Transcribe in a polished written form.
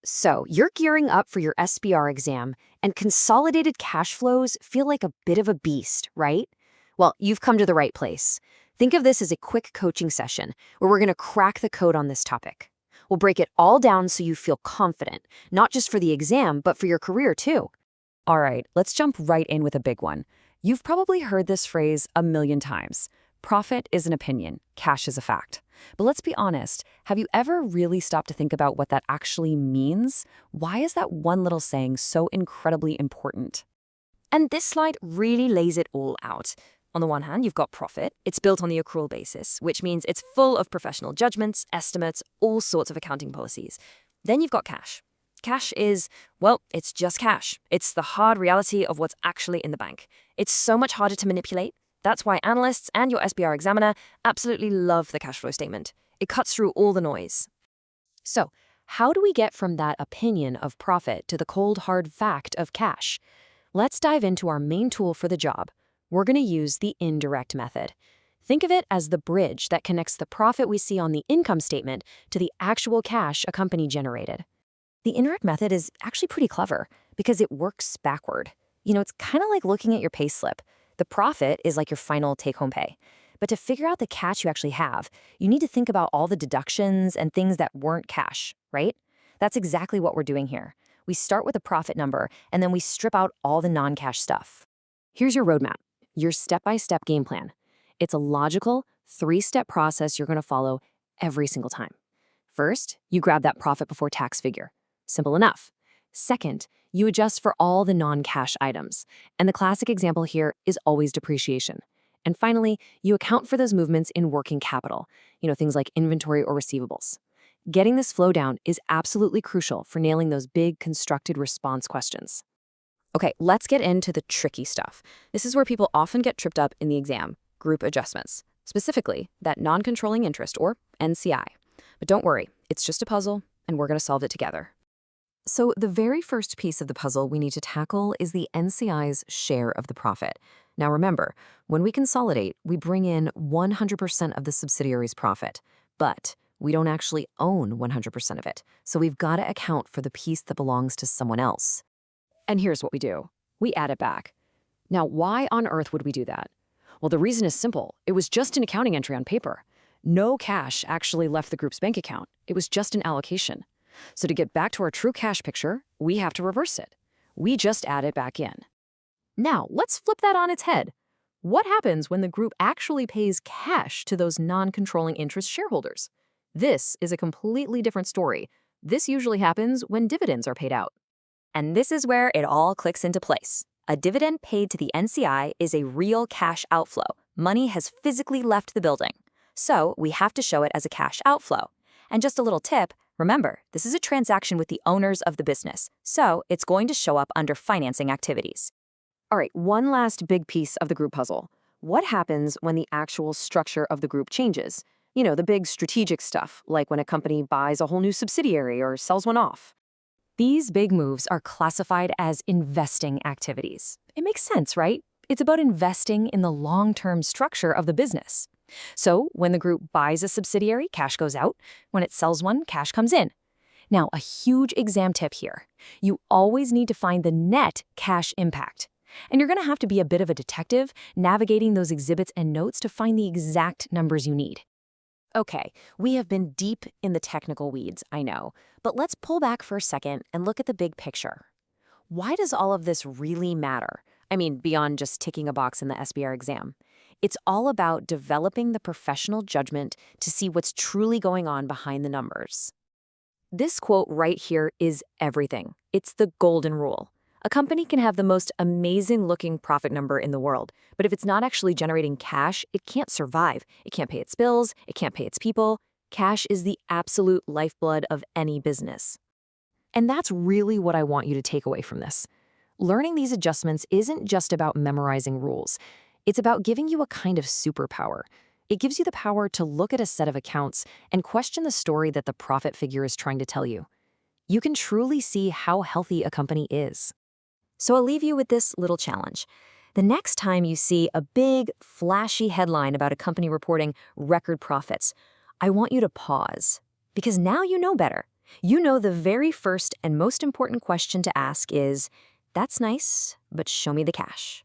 So, you're gearing up for your SBR exam, and consolidated cash flows feel like a bit of a beast, right? Well, you've come to the right place. Think of this as a quick coaching session where we're going to crack the code on this topic. We'll break it all down so you feel confident, not just for the exam, but for your career too. All right, let's jump right in with a big one. You've probably heard this phrase a million times. Profit is an opinion, cash is a fact. But let's be honest, have you ever really stopped to think about what that actually means? Why is that one little saying so incredibly important? And this slide really lays it all out. On the one hand, you've got profit. It's built on the accrual basis, which means it's full of professional judgments, estimates, all sorts of accounting policies. Then you've got cash. Cash is, well, it's just cash. It's the hard reality of what's actually in the bank. It's so much harder to manipulate. That's why analysts and your SBR examiner absolutely love the cash flow statement. It cuts through all the noise. So, how do we get from that opinion of profit to the cold, hard fact of cash? Let's dive into our main tool for the job. We're going to use the indirect method. Think of it as the bridge that connects the profit we see on the income statement to the actual cash a company generated. The indirect method is actually pretty clever because it works backward. It's kind of like looking at your pay slip. The profit is like your final take-home pay. But to figure out the cash you actually have, you need to think about all the deductions and things that weren't cash, right? That's exactly what we're doing here. We start with a profit number, and then we strip out all the non-cash stuff. Here's your roadmap, your step-by-step game plan. It's a logical, 3-step process you're going to follow every single time. First, you grab that profit before tax figure. Simple enough. Second, you adjust for all the non-cash items. And the classic example here is always depreciation. And finally, you account for those movements in working capital, things like inventory or receivables. Getting this flow down is absolutely crucial for nailing those big constructed response questions. Okay, let's get into the tricky stuff. This is where people often get tripped up in the exam, group adjustments, specifically that non-controlling interest or NCI. But don't worry, it's just a puzzle, and we're going to solve it together. So the very first piece of the puzzle we need to tackle is the NCI's share of the profit. Now remember, when we consolidate, we bring in 100% of the subsidiary's profit, but we don't actually own 100% of it, so we've got to account for the piece that belongs to someone else. And here's what we do. We add it back. Now, why on earth would we do that? Well, the reason is simple. It was just an accounting entry on paper. No cash actually left the group's bank account. It was just an allocation. So to get back to our true cash picture, we have to reverse it. We just add it back in. Now, let's flip that on its head. What happens when the group actually pays cash to those non-controlling interest shareholders? This is a completely different story. This usually happens when dividends are paid out. And this is where it all clicks into place. A dividend paid to the NCI is a real cash outflow. Money has physically left the building. So we have to show it as a cash outflow. And just a little tip, remember, this is a transaction with the owners of the business, so it's going to show up under financing activities. All right, one last big piece of the group puzzle. What happens when the actual structure of the group changes? The big strategic stuff, like when a company buys a whole new subsidiary or sells one off. These big moves are classified as investing activities. It makes sense, right? It's about investing in the long-term structure of the business. So when the group buys a subsidiary, cash goes out. When it sells one, cash comes in. Now, a huge exam tip here. You always need to find the net cash impact. And you're going to have to be a bit of a detective, navigating those exhibits and notes to find the exact numbers you need. Okay, we have been deep in the technical weeds, I know, but let's pull back for a second and look at the big picture. Why does all of this really matter? I mean, beyond just ticking a box in the SBR exam. It's all about developing the professional judgment to see what's truly going on behind the numbers. This quote right here is everything. It's the golden rule. A company can have the most amazing-looking profit number in the world, but if it's not actually generating cash, it can't survive. It can't pay its bills. It can't pay its people. Cash is the absolute lifeblood of any business. And that's really what I want you to take away from this. Learning these adjustments isn't just about memorizing rules. It's about giving you a kind of superpower. It gives you the power to look at a set of accounts and question the story that the profit figure is trying to tell you. You can truly see how healthy a company is. So I'll leave you with this little challenge. The next time you see a big, flashy headline about a company reporting record profits, I want you to pause, because now you know better. You know the very first and most important question to ask is, "That's nice, but show me the cash."